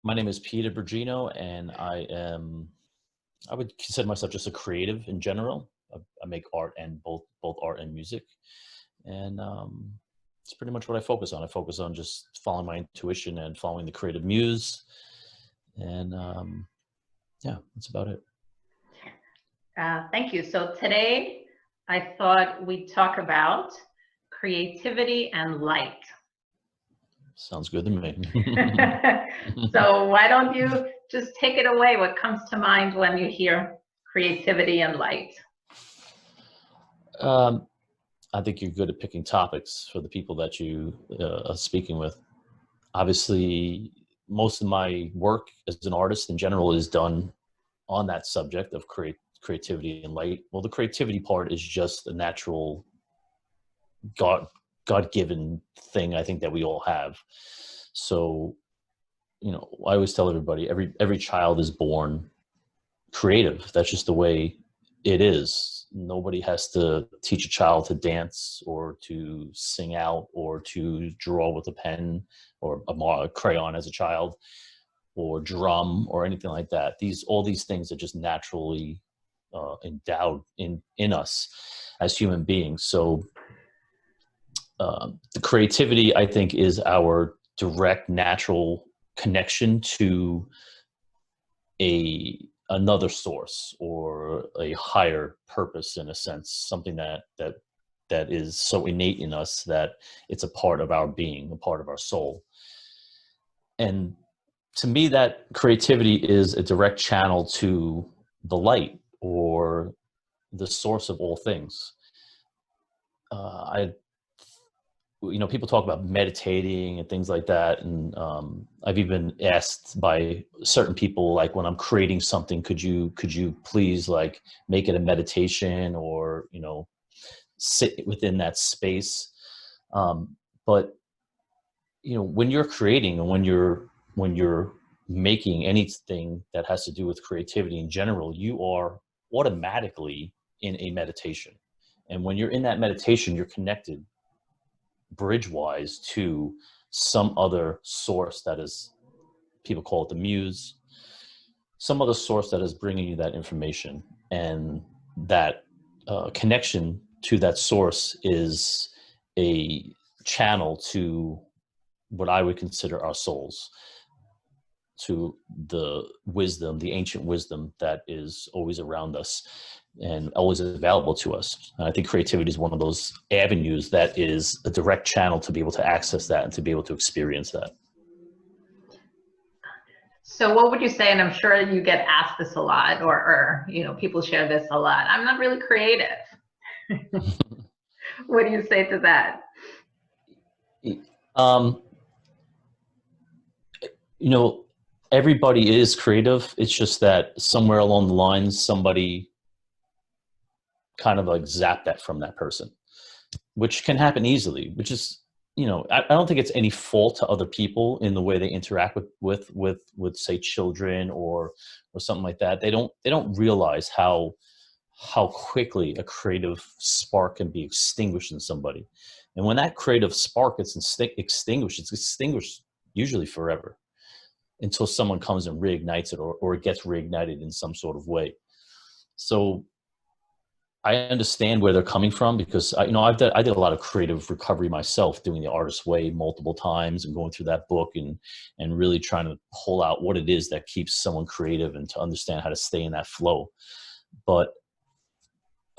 My name is Peter Bragino, and I would consider myself just a creative in general. I make art and both art and music, and it's pretty much what I focus on. I focus on just following my intuition and following the creative muse, and yeah, that's about it. Thank you. So today I thought we'd talk about creativity and light. Sounds good to me. So why don't you just take it away? What comes to mind when you hear creativity and light? um, I think you're good at picking topics for the people that you are speaking with. Obviously, most of my work as an artist in general is done on that subject of creativity and light. Well, the creativity part is just a natural God God-given thing I think that we all have. So, I always tell everybody every child is born creative. That's just the way it is. Nobody has to teach a child to dance or to sing out or to draw with a pen or a crayon as a child or drum or anything like that. All these things are just naturally endowed in us as human beings. So the creativity, I think, is our direct natural connection to another source or a higher purpose, in a sense, something that is so innate in us that it's a part of our being, a part of our soul. And to me, that creativity is a direct channel to the light or the source of all things. I People talk about meditating and things like that, and I've even asked by certain people, like, when I'm creating something, could you please, like, make it a meditation, or sit within that space. But when you're creating, and when you're making anything that has to do with creativity in general, you are automatically in a meditation. And when you're in that meditation, you're connected bridge-wise to some other source that is, people call it the muse, some other source that is bringing you that information. And that connection to that source is a channel to what I would consider our souls, to the wisdom, the ancient wisdom that is always around us and always available to us. And I think creativity is one of those avenues that is a direct channel to be able to access that and to be able to experience that. So what would you say, and I'm sure you get asked this a lot, or people share this a lot, I'm not really creative. What do you say to that? Um, Everybody is creative. It's just that somewhere along the lines, somebody kind of like zapped that from that person, which can happen easily, which is, I don't think it's any fault to other people in the way they interact with say children or something like that. They don't realize how quickly a creative spark can be extinguished in somebody. And when that creative spark gets extinguished, it's extinguished usually forever, until someone comes and reignites it, or it gets reignited in some sort of way. So I understand where they're coming from, because I did a lot of creative recovery myself, doing the artist way multiple times and going through that book and really trying to pull out what it is that keeps someone creative and to understand how to stay in that flow. But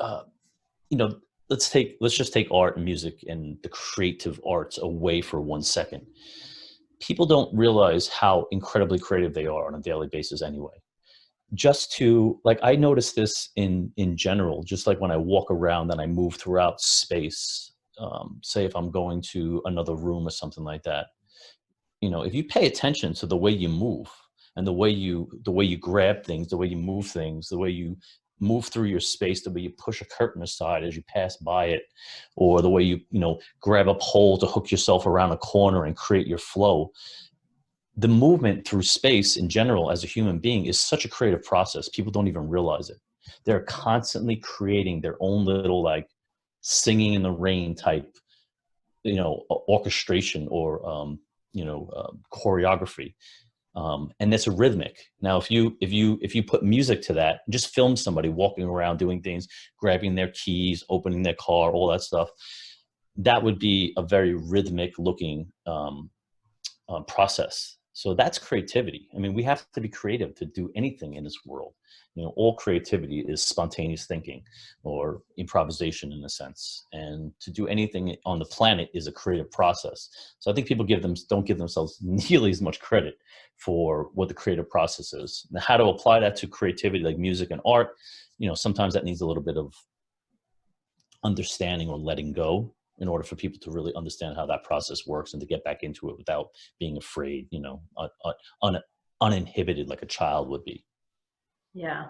let's just take art and music and the creative arts away for 1 second. People don't realize how incredibly creative they are on a daily basis anyway. Just to, like, I notice this in general, just like when I walk around and I move throughout space, say if I'm going to another room or something like that, if you pay attention to the way you move and the way you grab things, the way you move things, the way you move through your space, the way you push a curtain aside as you pass by it, or the way you grab a pole to hook yourself around a corner and create your flow. The movement through space in general as a human being is such a creative process. People don't even realize it. They're constantly creating their own little, like, singing in the rain type, orchestration or choreography. And that's a rhythmic. Now, if you put music to that, just film somebody walking around doing things, grabbing their keys, opening their car, all that stuff, that would be a very rhythmic looking process. So that's creativity. I mean, we have to be creative to do anything in this world. You know, all creativity is spontaneous thinking or improvisation in a sense. And to do anything on the planet is a creative process. So I think people don't give themselves nearly as much credit for what the creative process is. Now, how to apply that to creativity like music and art, you know, sometimes that needs a little bit of understanding or letting go in order for people to really understand how that process works and to get back into it without being afraid, you know, uninhibited like a child would be. Yeah.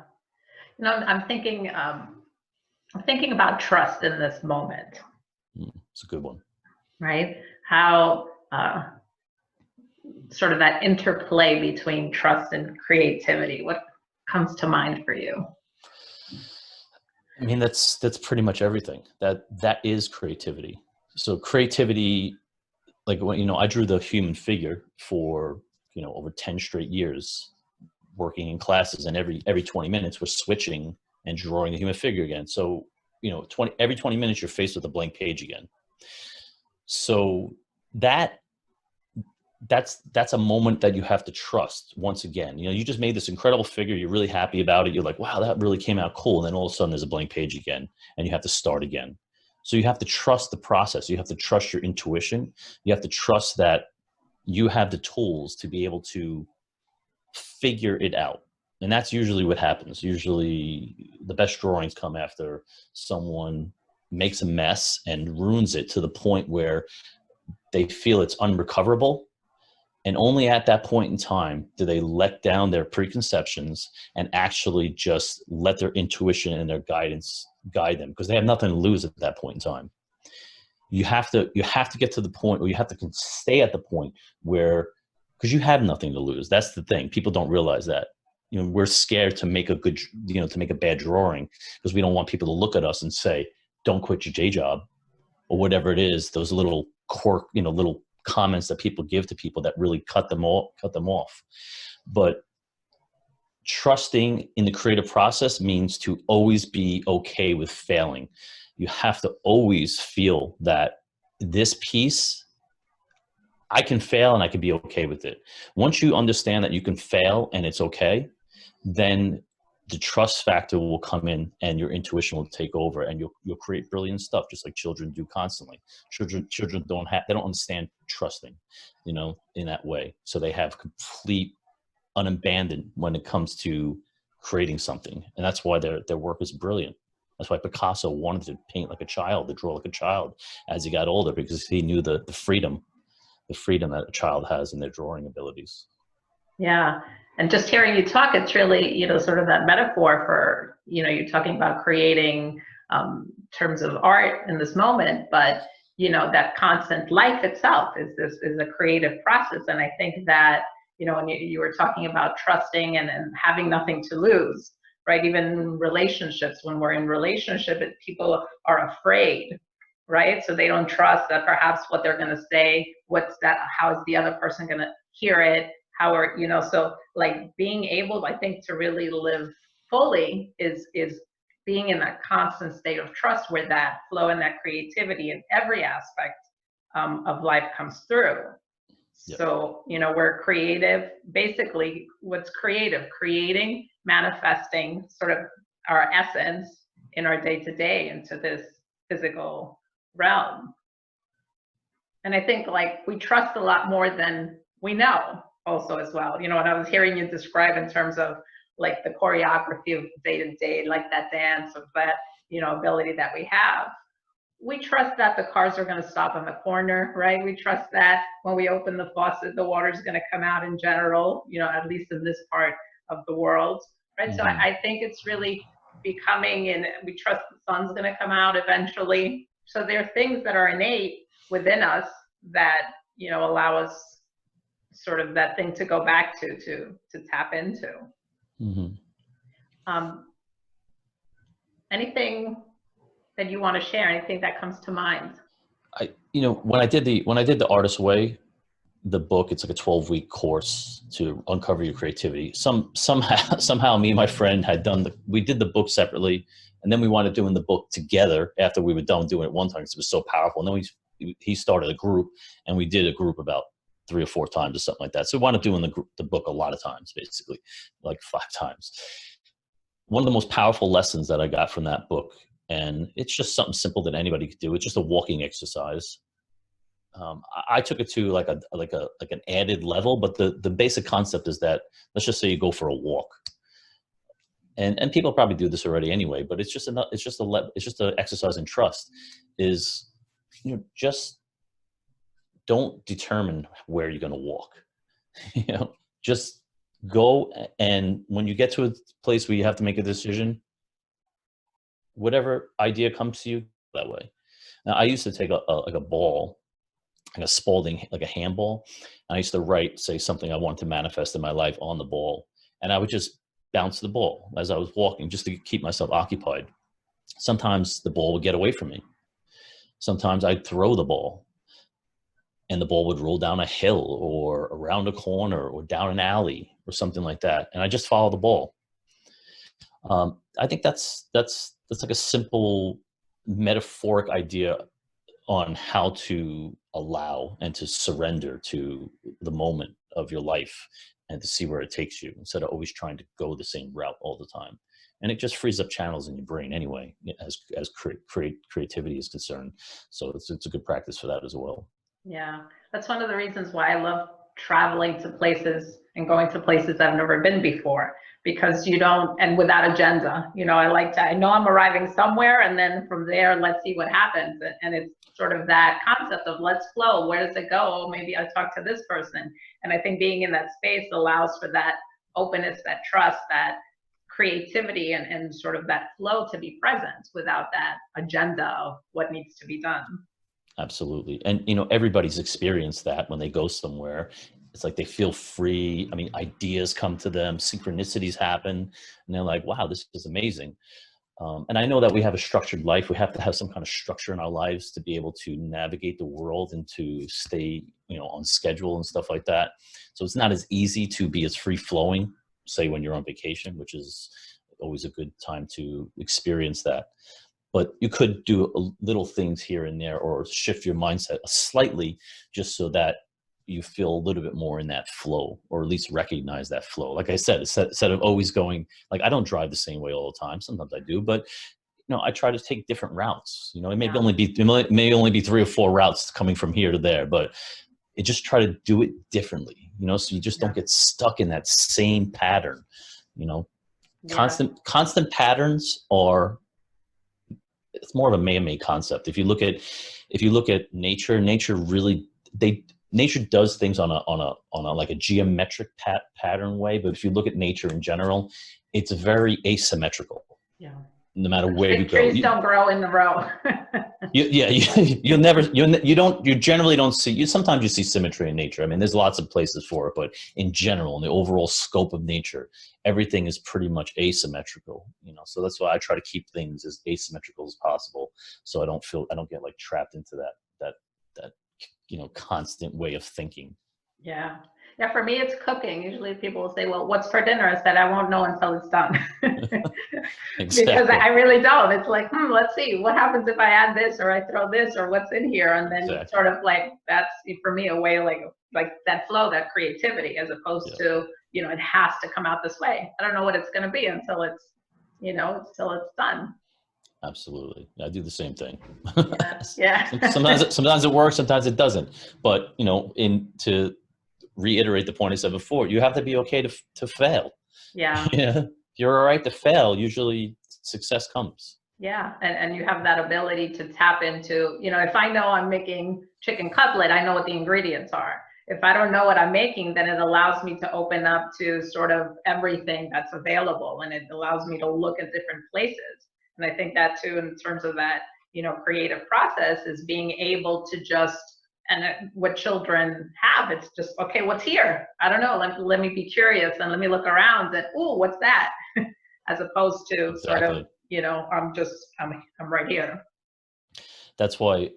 You know, I'm thinking about trust in this moment, It's a good one. right? How sort of that interplay between trust and creativity. What comes to mind for you? I mean, that's pretty much everything. That is creativity. So creativity, like when, you know, I drew the human figure for, you know, over 10 straight years working in classes, and every 20 minutes we're switching and drawing the human figure again. So, you know, every 20 minutes you're faced with a blank page again. So that's a moment that you have to trust once again. You know, you just made this incredible figure, you're really happy about it, you're like, wow, that really came out cool. And then all of a sudden there's a blank page again and you have to start again. So you have to trust the process. You have to trust your intuition. You have to trust that you have the tools to be able to figure it out. And that's usually what happens. Usually the best drawings come after someone makes a mess and ruins it to the point where they feel it's unrecoverable. And only at that point in time do they let down their preconceptions and actually just let their intuition and their guidance guide them, because they have nothing to lose at that point in time. You have to get to the point, or you have to stay at the point where, because you have nothing to lose. That's the thing. People don't realize that. You know, we're scared to make to make a bad drawing because we don't want people to look at us and say, don't quit your day job or whatever it is. Those little little comments that people give to people that really cut them off. But trusting in the creative process means to always be okay with failing. You have to always feel that this piece, I can fail and I can be okay with it. Once you understand that you can fail and it's okay, then the trust factor will come in and your intuition will take over and you'll create brilliant stuff, just like children do constantly. Children they don't understand trusting, you know, in that way. So they have complete unabandoned when it comes to creating something. And that's why their work is brilliant. That's why Picasso wanted to paint like a child, to draw like a child as he got older, because he knew the freedom that a child has in their drawing abilities. Yeah. And just hearing you talk, it's really, you know, sort of that metaphor for, you know, you're talking about creating terms of art in this moment, but, you know, that constant life itself is a creative process. And I think that, you know, when you were talking about trusting and having nothing to lose, right? Even relationships, when we're in relationship, people are afraid, right? So they don't trust that perhaps what they're going to say, how is the other person going to hear it? How are, you know, so like being able, I think, to really live fully is being in that constant state of trust where that flow and that creativity in every aspect of life comes through. Yep. So, you know, we're creative, basically what's creative, creating, manifesting sort of our essence in our day-to-day into this physical realm. And I think like we trust a lot more than we know also as well. You know, what I was hearing you describe in terms of like the choreography of day-to-day, like that dance of that, you know, ability that we have. We trust that the cars are going to stop on the corner, right? We trust that when we open the faucet, the water is going to come out in general, you know, at least in this part of the world, right? Mm-hmm. So I think it's really becoming, and we trust the sun's going to come out eventually. So there are things that are innate within us that, you know, allow us sort of that thing to go back to tap into. Mm-hmm. Anything that you want to share? Anything that comes to mind? You know, when I did the Artist Way, the book, it's like a 12-week course to uncover your creativity. Somehow me and my friend we did the book separately, and then we wound up doing the book together after we were done doing it one time because it was so powerful. And then he started a group, and we did a group about 3 or 4 times or something like that. So we wound up doing the book a lot of times, basically, like 5 times. One of the most powerful lessons that I got from that book, and it's just something simple that anybody could do. It's just a walking exercise. I took it to like an added level, but the basic concept is that, let's just say you go for a walk, and people probably do this already anyway, but it's just an exercise in trust. Is, just don't determine where you're going to walk. Just go, and when you get to a place where you have to make a decision, whatever idea comes to you, that way. Now, I used to take a ball, like a Spalding, like a handball. And I used to say something I wanted to manifest in my life on the ball. And I would just bounce the ball as I was walking just to keep myself occupied. Sometimes the ball would get away from me. Sometimes I'd throw the ball and the ball would roll down a hill or around a corner or down an alley or something like that. And I just follow the ball. I think that's like a simple metaphoric idea on how to allow and to surrender to the moment of your life and to see where it takes you instead of always trying to go the same route all the time. And it just frees up channels in your brain anyway, as creativity is concerned. So it's a good practice for that as well. Yeah, that's one of the reasons why I love traveling to places and going to places I've never been before, because you don't, and without agenda, I know I'm arriving somewhere, and then from there, let's see what happens. And it's sort of that concept of let's flow. Where does it go? Oh, maybe I'll talk to this person. And I think being in that space allows for that openness, that trust, that creativity, and sort of that flow to be present without that agenda of what needs to be done. Absolutely. And, everybody's experienced that when they go somewhere. It's like they feel free. I mean, ideas come to them, synchronicities happen, and they're like, wow, this is amazing. And I know that we have a structured life. We have to have some kind of structure in our lives to be able to navigate the world and to stay, on schedule and stuff like that. So it's not as easy to be as free flowing, say, when you're on vacation, which is always a good time to experience that. But you could do little things here and there, or shift your mindset slightly, just so that you feel a little bit more in that flow, or at least recognize that flow. Like I said, instead of always going, like, I don't drive the same way all the time. Sometimes I do, but I try to take different routes. It may only be 3 or 4 routes coming from here to there, but you just try to do it differently. So you just don't get stuck in that same pattern. Constant patterns are. It's more of a man-made concept. If you look at nature really nature does things on a like a geometric pattern way. But if you look at nature in general, it's very asymmetrical. Yeah. No matter where you go, trees don't grow in the row. you generally don't see. Sometimes you see symmetry in nature. I mean, there's lots of places for it, but in general, in the overall scope of nature, everything is pretty much asymmetrical. So that's why I try to keep things as asymmetrical as possible, so I don't get like trapped into that constant way of thinking. Yeah. Yeah, for me, it's cooking. Usually people will say, well, what's for dinner? I said, I won't know until it's done. Exactly. Because I really don't. It's like, let's see, what happens if I add this, or I throw this, or what's in here? And then Exactly. sort of like, that's for me a way like that flow, that creativity, as opposed to, it has to come out this way. I don't know what it's going to be until it's, until it's done. Absolutely. I do the same thing. Yeah. sometimes it works, sometimes it doesn't. But, to reiterate the point I said before, you have to be okay to fail. Yeah. If you're all right to fail, usually success comes. Yeah. And you have that ability to tap into, if I know I'm making chicken cutlet, I know what the ingredients are. If I don't know what I'm making, then it allows me to open up to sort of everything that's available. And it allows me to look at different places. And I think that too, in terms of that, creative process, is being able to just, and what children have, it's just, okay, what's here? I don't know. Let me be curious, and let me look around, and, oh, what's that? As opposed to sort of, I'm right here. That's why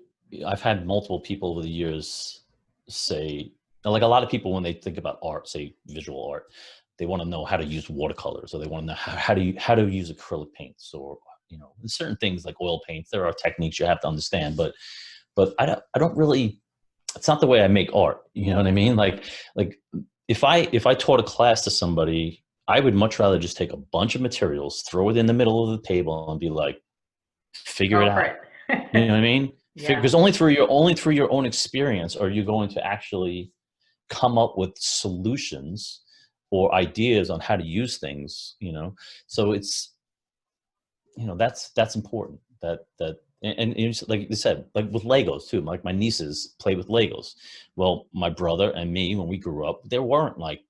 I've had multiple people over the years say, Now, like a lot of people, when they think about art, say visual art, they want to know how to use watercolors, or they want to know how to use acrylic paints, or certain things like oil paints. There are techniques you have to understand, but I don't really. It's not the way I make art. You know what I mean? Like if I taught a class to somebody, I would much rather just take a bunch of materials, throw it in the middle of the table, and be like, figure it Go for out. You know it. what I mean? Yeah. Because only through your own experience are you going to actually come up with solutions or ideas on how to use things. So it's that's important. And like you said, like with Legos too. Like my nieces play with Legos. Well, my brother and me, when we grew up, there weren't like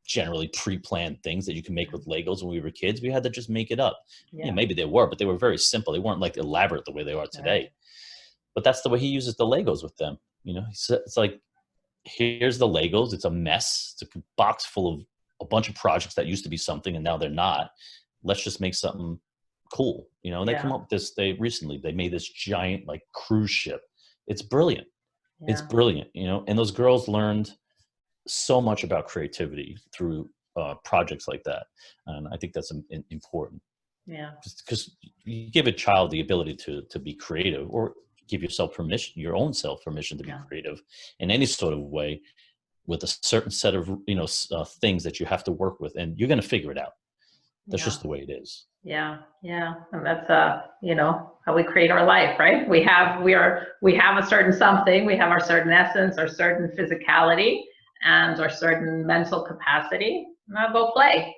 generally pre-planned things that you can make with Legos when we were kids. We had to just make it up. Yeah. Maybe they were, but they were very simple. They weren't like elaborate the way they are today. Right. But that's the way he uses the Legos with them. It's like, here's the Legos. It's a mess. It's a box full of a bunch of projects that used to be something and now they're not. Let's just make something cool. And they come up with this. They made this giant like cruise ship. It's brilliant. It's Yeah. brilliant. And those girls learned so much about creativity through projects like that. And I think that's important. Yeah. Because you give a child the ability to be creative, or give yourself permission, your own self permission to be creative in any sort of way, with a certain set of things that you have to work with, and you're going to figure it out. That's just the way it is. Yeah, yeah, and that's how we create our life, right? We have a certain something, we have our certain essence, our certain physicality, and our certain mental capacity. Now go play,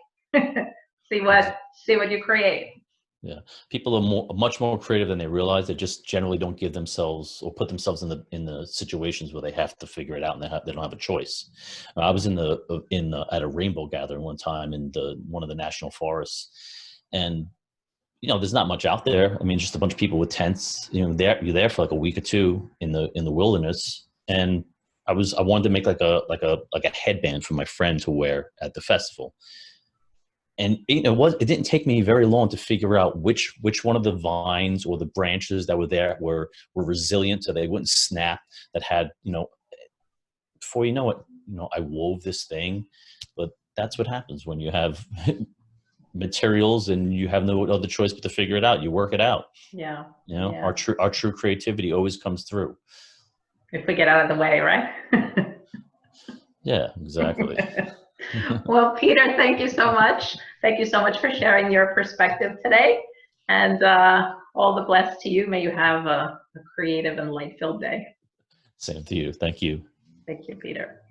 see what you create. Yeah, people are much more creative than they realize. They just generally don't give themselves or put themselves in the situations where they have to figure it out, and they don't have a choice. I was at a rainbow gathering one time in one of the national forests, and there's not much out there. I mean, just a bunch of people with tents. You're there for like a week or two in the wilderness, and I wanted to make like a headband for my friend to wear at the festival. And it didn't take me very long to figure out which one of the vines or the branches that were there were resilient, so they wouldn't snap. That had before you know it, I wove this thing. But that's what happens when you have materials and you have no other choice but to figure it out. You work it out. Yeah. Our true creativity always comes through if we get out of the way, right? Yeah, exactly. Well, Peter, thank you so much. Thank you so much for sharing your perspective today, and all the best to you. May you have a creative and light-filled day. Same to you. Thank you. Thank you, Peter.